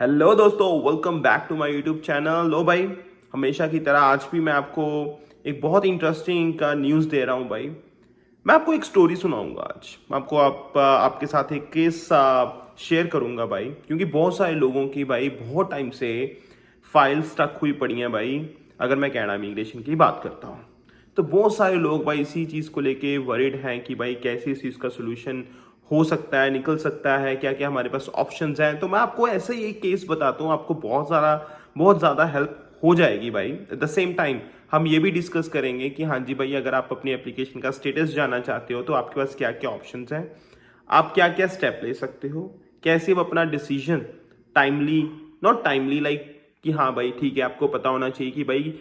Hello दोस्तों, welcome back to my YouTube channel. लो भाई, हमेशा की तरह आज भी मैं आपको एक बहुत इंटरेस्टिंग का न्यूज़ दे रहा हूँ भाई। मैं आपको एक स्टोरी सुनाऊंगा आज। मैं आपको आपके साथ एक केस शेयर करूंगा भाई, क्योंकि बहुत सारे लोगों की भाई बहुत टाइम से फाइल स्टक हुई पड़ी हैं भाई। अगर मैं कनाडा इमिग्रेशन की बात करता हूँ तो बहुत सारे लोग भाई इसी चीज़ को लेके वरिड हैं कि भाई कैसे इस चीज़ का सोल्यूशन हो सकता है, निकल सकता है, क्या क्या हमारे पास ऑप्शंस हैं। तो मैं आपको ऐसे ही एक केस बताता हूँ, आपको बहुत ज़्यादा हेल्प हो जाएगी भाई। एट द सेम टाइम हम ये भी डिस्कस करेंगे कि हाँ जी भाई, अगर आप अपनी एप्लीकेशन का स्टेटस जानना चाहते हो तो आपके पास क्या क्या ऑप्शंस हैं, आप क्या क्या स्टेप ले सकते हो, कैसे आप अपना decision timely, not timely like कि हाँ भाई ठीक है, आपको पता होना चाहिए कि भाई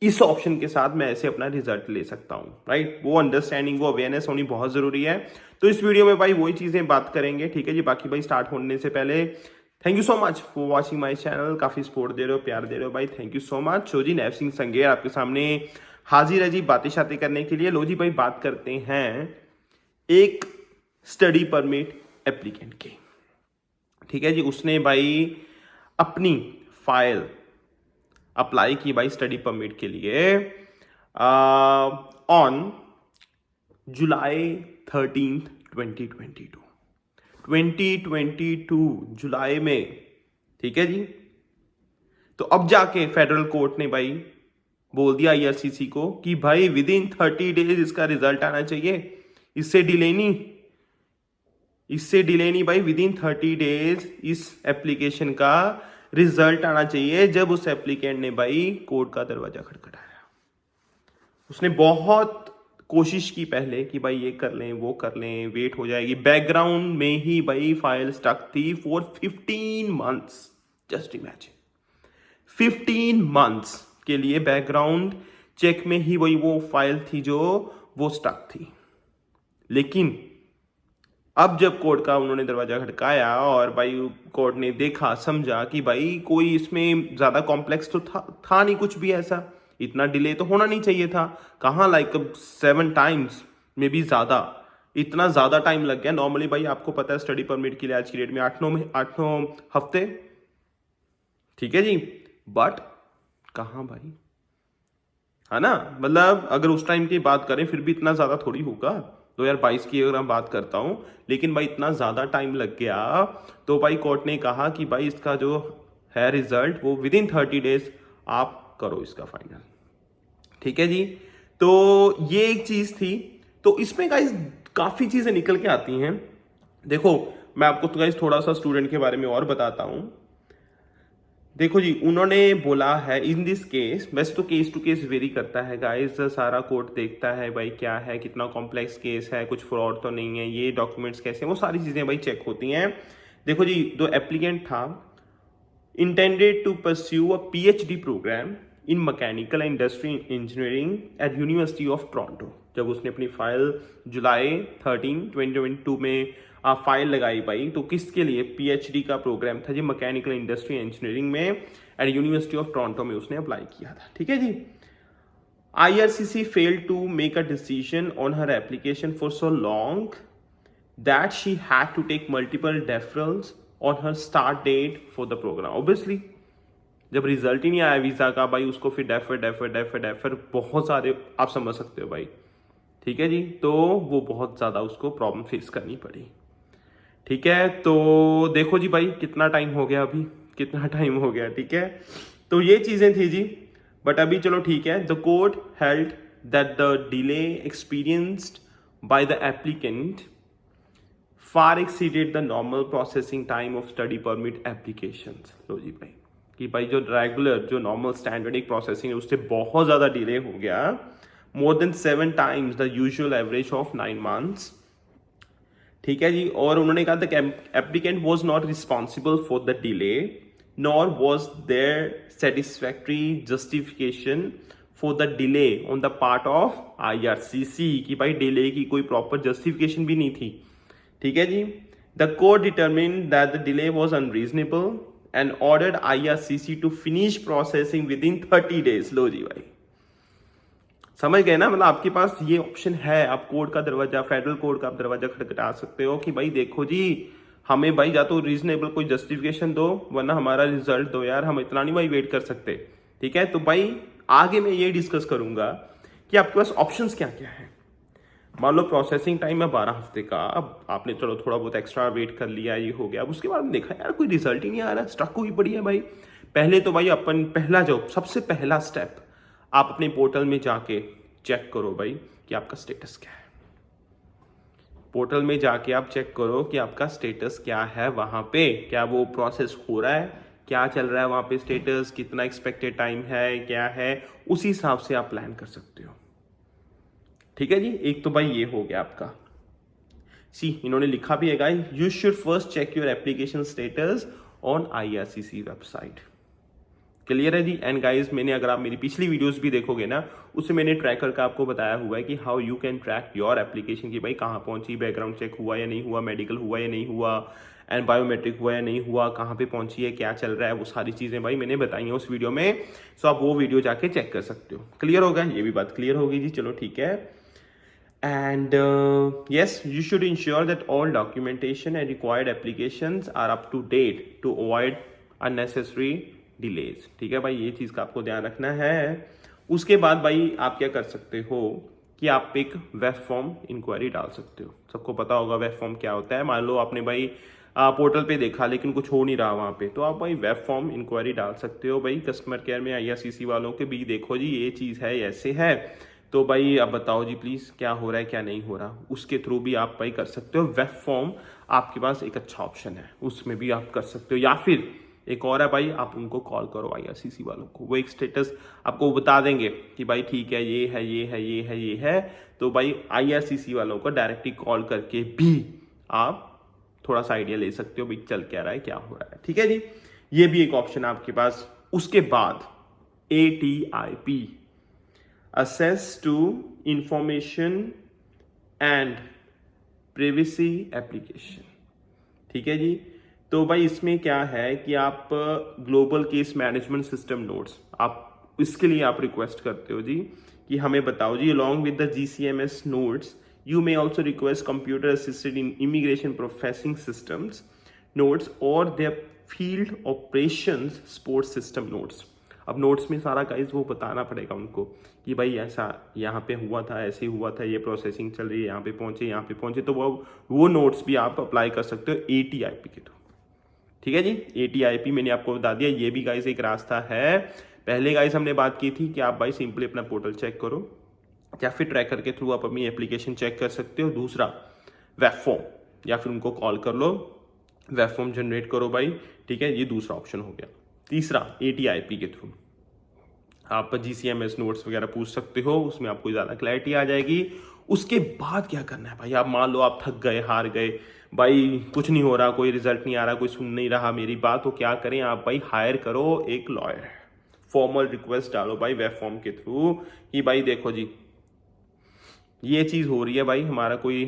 इस ऑप्शन के साथ मैं ऐसे अपना रिजल्ट ले सकता हूँ, राइट। वो अंडरस्टैंडिंग, वो अवेयरनेस होनी बहुत जरूरी है। तो इस वीडियो में भाई वही चीजें बात करेंगे, ठीक है जी। बाकी भाई स्टार्ट होने से पहले thank you so much for watching my channel. काफी सपोर्ट दे रहे हो, प्यार दे रहे हो भाई, थैंक यू सो मच। सो जी, नैव सिंह संगेर आपके सामने हाजिर है जी बातें शातें करने के लिए। लो जी भाई, बात करते हैं एक स्टडी परमिट एप्लीकेंट की, ठीक है जी। उसने भाई अपनी फाइल अप्लाई की भाई स्टडी परमिट के लिए ऑन जुलाई 13, 2022 जुलाई में, ठीक है जी। तो अब जाके फेडरल कोर्ट ने भाई बोल दिया आईआरसीसी को कि भाई विद इन 30 डेज इसका रिजल्ट आना चाहिए। इससे डिले नहीं, भाई, विद इन 30 डेज इस एप्लीकेशन का रिजल्ट आना चाहिए। जब उस एप्लीकेंट ने भाई कोर्ट का दरवाजा खटखटाया, उसने बहुत कोशिश की पहले कि भाई ये कर लें, वो कर लें, वेट हो जाएगी। बैकग्राउंड में ही भाई फाइल स्टक थी for 15 months. Just imagine, 15 months के लिए बैकग्राउंड चेक में ही वही वो फाइल थी जो वो स्टक थी। लेकिन अब जब कोर्ट का उन्होंने दरवाजा खटकाया और भाई कोर्ट ने देखा, समझा कि भाई कोई इसमें ज्यादा कॉम्प्लेक्स तो था नहीं कुछ भी ऐसा, इतना डिले तो होना नहीं चाहिए था। कहाँ लाइक 7 टाइम्स में भी ज्यादा, इतना ज्यादा टाइम लग गया। नॉर्मली भाई आपको पता है स्टडी परमिट के लिए आज की डेट में 8-9 हफ्ते, ठीक है जी। बट कहाँ भाई, है ना। मतलब अगर उस टाइम की बात करें फिर भी इतना ज्यादा थोड़ी होगा। 2022 की अगर मैं बात करता हूं, लेकिन भाई इतना ज्यादा टाइम लग गया। तो भाई कोर्ट ने कहा कि भाई इसका जो है रिजल्ट वो विद इन 30 डेज आप करो इसका फाइनल, ठीक है जी। तो ये एक चीज थी। तो इसमें गाइस काफी चीजें निकल के आती हैं। देखो, मैं आपको तो गाइस थोड़ा सा स्टूडेंट के बारे में और बताता हूं। देखो जी, उन्होंने बोला है इन दिस केस, वैसे तो केस टू केस वेरी करता है गाइस, सारा कोर्ट देखता है भाई क्या है, कितना कॉम्प्लेक्स केस है, कुछ फ्रॉड तो नहीं है, ये डॉक्यूमेंट्स कैसे हैं, वो सारी चीजें भाई चेक होती हैं। देखो जी, जो एप्लीकेंट था intended to pursue a PhD program in mechanical and industrial engineering at University of Toronto। जब उसने अपनी फाइल जुलाई 13, 2022 में फाइल लगाई भाई, तो किसके लिए? पीएचडी का प्रोग्राम था जी मैकेनिकल इंडस्ट्री इंजीनियरिंग में एट यूनिवर्सिटी ऑफ टोरंटो में उसने अप्लाई किया था, ठीक है जी। IRCC failed to make a decision on her application for so long that she had to take multiple deferrals on her start date for the program। Obviously, जब result ही नहीं आया visa का भाई, उसको फिर डेफर बहुत सारे आप समझ सकते हो भाई, ठीक है जी। तो वो बहुत ज्यादा उसको प्रॉब्लम फेस करनी पड़ी, ठीक है। तो देखो जी भाई कितना टाइम हो गया, अभी कितना टाइम हो गया, ठीक है। तो ये चीजें थी जी। बट अभी चलो ठीक है, the court held that the delay experienced by the applicant far exceeded the normal processing time of study permit applications। लो जी भाई, कि भाई जो रेगुलर, जो नॉर्मल स्टैंडर्ड एक प्रोसेसिंग है उससे बहुत ज्यादा डिले हो गया, more than 7 times the usual average of 9 months, ठीक है जी। और उन्होंने कहा the applicant was not responsible for the delay nor was there satisfactory justification for the delay on the part of IRCC, कि भाई डिले की कोई प्रॉपर जस्टिफिकेशन भी नहीं थी, ठीक है जी। The court determine that the delay was unreasonable and ordered IRCC to finish processing within 30 days। लो जी भाई, समझ गए ना। मतलब आपके पास ये ऑप्शन है, आप कोर्ट का दरवाजा, फेडरल कोर्ट का आप दरवाजा खटखटा सकते हो कि भाई देखो जी, हमें भाई या तो रीजनेबल कोई जस्टिफिकेशन दो, वरना हमारा रिजल्ट दो यार, हम इतना नहीं भाई वेट कर सकते। ठीक है, तो भाई आगे मैं ये डिस्कस करूंगा कि आपके पास ऑप्शंस क्या क्या है। मान लो प्रोसेसिंग टाइम है 12 हफ्ते का, अब आपने चलो थोड़ा बहुत एक्स्ट्रा वेट कर लिया, ये हो गया, अब उसके बाद में देखा यार कोई रिजल्ट ही नहीं आ रहा, स्टक हुई पड़ी है भाई। पहले तो भाई अपन पहला जो सबसे पहला स्टेप, आप अपने पोर्टल में जाके चेक करो भाई कि आपका स्टेटस क्या है। पोर्टल में जाके आप चेक करो कि आपका स्टेटस क्या है वहां पे, क्या वो प्रोसेस हो रहा है, क्या चल रहा है वहां पे, स्टेटस कितना एक्सपेक्टेड टाइम है, क्या है, उसी हिसाब से आप प्लान कर सकते हो। ठीक है जी, एक तो भाई ये हो गया आपका। सी इन्होंने लिखा भी है guys, you should first check your application status on IRCC website. Clear है जी। एंड गाइस मैंने, अगर आप मेरी पिछली वीडियोस भी देखोगे ना, उससे मैंने ट्रैकर का आपको बताया हुआ है कि how you can track your application, कि भाई कहाँ पहुंची, बैकग्राउंड चेक हुआ या नहीं हुआ, मेडिकल हुआ या नहीं हुआ, एंड बायोमेट्रिक हुआ या नहीं हुआ, कहाँ पे पहुंची है, क्या चल रहा है, वो सारी चीजें भाई मैंने बताई हैं उस वीडियो में। सो आप वो वीडियो जाके चेक कर सकते हो। क्लियर होगा, ये भी बात क्लियर होगी जी। चलो ठीक है। And yes, you should ensure that all documentation and required applications are up to date to avoid unnecessary delays। ठीक है भाई, ये चीज़ का आपको ध्यान रखना है। उसके बाद भाई आप क्या कर सकते हो कि आप एक वेब फॉर्म इंक्वायरी डाल सकते हो। सबको पता होगा वेब फॉर्म क्या होता है। मान लो आपने भाई पोर्टल पे देखा लेकिन कुछ हो नहीं रहा वहाँ पे, तो आप भाई वेब फॉर्म इंक्वायरी डाल सकते हो भाई कस्टमर केयर में, IRCC वालों के भी। देखो जी ये चीज़ है, ऐसे है, तो भाई आप बताओ जी प्लीज़ क्या हो रहा है क्या नहीं हो रहा। उसके थ्रू भी आप भाई कर सकते हो। वेब फॉर्म आपके पास एक अच्छा ऑप्शन है, उसमें भी आप कर सकते हो। या फिर एक और है भाई, आप उनको कॉल करो IRCC वालों को, वो एक स्टेटस आपको बता देंगे कि भाई ठीक है ये है ये है ये है ये है। तो भाई IRCC वालों को डायरेक्टली कॉल करके भी आप थोड़ा सा आइडिया ले सकते हो भाई चल क्या रहा है क्या हो रहा है। ठीक है जी, ये भी एक ऑप्शन है आपके पास। उसके बाद ATIP, access to information and privacy application। ठीक है जी, तो भाई इसमें क्या है कि आप global case management system notes, आप इसके लिए आप रिक्वेस्ट करते हो जी कि हमें बताओ जी, along with the GCMS notes you may also request computer assisted in immigration processing systems notes or their field operations support system notes। अब नोट्स में सारा गाइस वो बताना पड़ेगा उनको कि भाई ऐसा यहाँ पे हुआ था, ऐसे हुआ था, ये प्रोसेसिंग चल रही है, यहाँ पे पहुंचे, तो वो नोट्स भी आप अप्लाई कर सकते हो ATIP के थ्रू। ठीक है जी, ATIP मैंने आपको बता दिया, ये भी गाइस एक रास्ता है। पहले गाइस हमने बात की थी कि आप भाई सिंपली अपना पोर्टल चेक करो, या फिर ट्रैकर के थ्रू आप अपनी एप्लीकेशन चेक कर सकते हो। दूसरा वेब फॉर्म, या फिर उनको कॉल कर लो, वेब फॉर्म जनरेट करो भाई। ठीक है, ये दूसरा ऑप्शन हो गया। तीसरा ATIP के थ्रू आप GCMS नोट्स वगैरह पूछ सकते हो, उसमें आपको ज़्यादा क्लैरिटी आ जाएगी। उसके बाद क्या करना है भाई, आप मान लो आप थक गए, हार गए भाई, कुछ नहीं हो रहा, कोई रिजल्ट नहीं आ रहा, कोई सुन नहीं रहा मेरी बात, तो क्या करें आप भाई, हायर करो एक लॉयर, फॉर्मल रिक्वेस्ट डालो भाई वेब फॉर्म के थ्रू कि भाई देखो जी ये चीज़ हो रही है भाई, हमारा कोई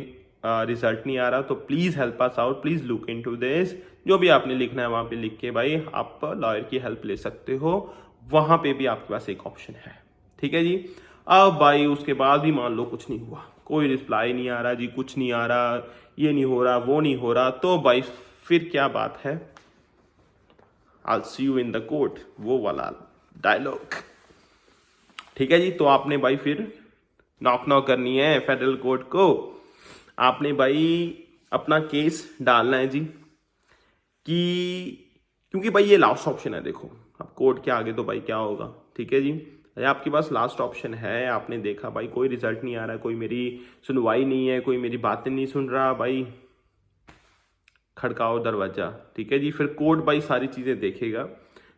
रिजल्ट नहीं आ रहा, तो please help us out, please look into this. जो भी आपने लिखना है वहाँ पे लिख के भाई आप लॉयर की हेल्प ले सकते हो। वहाँ पे भी आपके पास एक ऑप्शन है। ठीक है जी, अब भाई उसके बाद भी मान लो कुछ नहीं हुआ, कोई रिप्लाई नहीं आ रहा जी, कुछ नहीं आ रहा, ये नहीं हो रहा, वो नहीं हो रहा, तो भाई फिर क्या बात है, आई सी यू इन द कोर्ट, वो वाला डायलॉग। ठीक है जी, तो आपने भाई फिर नॉक करनी है फेडरल कोर्ट को, आपने भाई अपना केस डालना है जी, कि क्योंकि भाई ये लास्ट ऑप्शन है। देखो अब कोर्ट के आगे तो भाई क्या होगा। ठीक है जी, आपके पास लास्ट ऑप्शन है। आपने देखा भाई कोई रिजल्ट नहीं आ रहा, कोई मेरी सुनवाई नहीं है, कोई मेरी बातें नहीं सुन रहा भाई, खड़काओ दरवाजा। ठीक है जी, फिर कोर्ट भाई सारी चीज़ें देखेगा।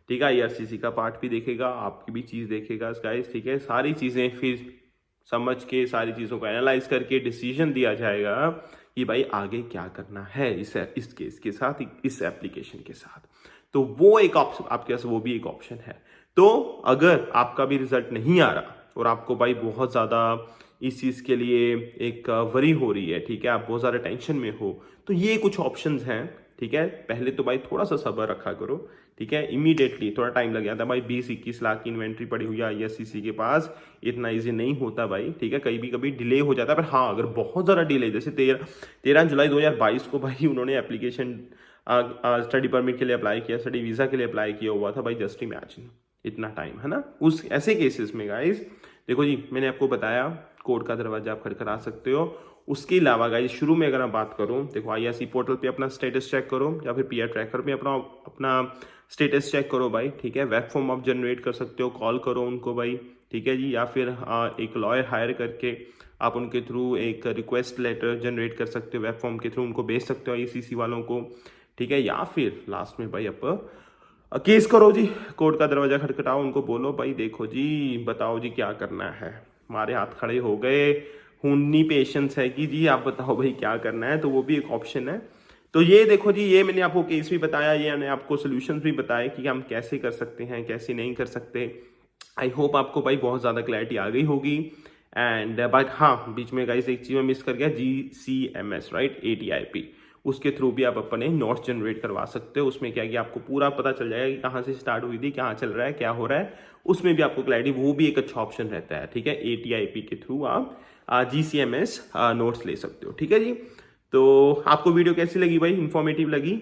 ठीक है, IRCC का पार्ट भी देखेगा, आपकी भी चीज़ देखेगा गाइस। ठीक है, सारी चीज़ें फिर समझ के, सारी चीज़ों को एनालाइज करके डिसीजन दिया जाएगा कि भाई आगे क्या करना है इस केस के साथ, इस एप्लीकेशन के साथ। तो वो एक ऑप्शन आपके पास, वो भी एक ऑप्शन है। तो अगर आपका भी रिजल्ट नहीं आ रहा और आपको भाई बहुत ज़्यादा इस चीज़ के लिए एक वरी हो रही है, ठीक है, आप बहुत ज़्यादा टेंशन में हो, तो ये कुछ ऑप्शंस हैं। ठीक है, पहले तो भाई थोड़ा सा सब्र रखा करो, ठीक है, इमीडिएटली। थोड़ा टाइम लग जाता है भाई, 20-21 लाख की इन्वेंट्री पड़ी हुई है ISCC के पास, इतना ईजी नहीं होता भाई, ठीक है, कभी कभी डिले हो जाता है। पर हाँ, अगर बहुत ज़्यादा डिले, जैसे 13 जुलाई 2022 को भाई उन्होंने एप्लीकेशन स्टडी परमिट के लिए अप्लाई किया, स्टडी वीज़ा के लिए अप्लाई किया हुआ था भाई, जस्ट इमेजिन इतना टाइम, है ना। उस ऐसे केसेस में गाइज देखो जी, मैंने आपको बताया कोर्ट का दरवाजा आप खटखटा सकते हो। उसके अलावा गाइज शुरू में अगर मैं बात करूं, देखो IRC पोर्टल पे अपना स्टेटस चेक करो, या फिर PR ट्रैकर पे अपना स्टेटस चेक करो भाई, ठीक है। वेब फॉर्म आप जनरेट कर सकते हो, कॉल करो उनको भाई, ठीक है जी, या फिर एक लॉयर हायर करके आप उनके थ्रू एक रिक्वेस्ट लेटर जनरेट कर सकते हो, वेब फॉर्म के थ्रू उनको भेज सकते हो ICC वालों को, ठीक है। या फिर लास्ट में भाई आप केस करो जी, कोर्ट का दरवाजा खटखटाओ, उनको बोलो भाई देखो जी, बताओ जी क्या करना है, हमारे हाथ खड़े हो गए, उतनी पेशेंस है कि जी आप बताओ भाई क्या करना है, तो वो भी एक ऑप्शन है। तो ये देखो जी, ये मैंने आपको केस भी बताया, ये मैंने आपको सोल्यूशन भी बताए कि हम कैसे कर सकते हैं, कैसे नहीं कर सकते। आई होप आपको भाई बहुत ज़्यादा क्लैरिटी आ गई होगी। एंड बट हाँ, बीच में गाइस एक चीज़ मैं मिस कर गया, GCMS राइट, ATIP, उसके थ्रू भी आप अपने नोट्स जनरेट करवा सकते हो। उसमें क्या है कि आपको पूरा पता चल जाएगा कि कहाँ से स्टार्ट हुई थी, कहाँ चल रहा है, क्या हो रहा है, उसमें भी आपको क्लैरिटी, वो भी एक अच्छा ऑप्शन रहता है, ठीक है। ATIP के थ्रू आप GCMS नोट्स ले सकते हो, ठीक है जी। तो आपको वीडियो कैसी लगी भाई, इंफॉर्मेटिव लगी?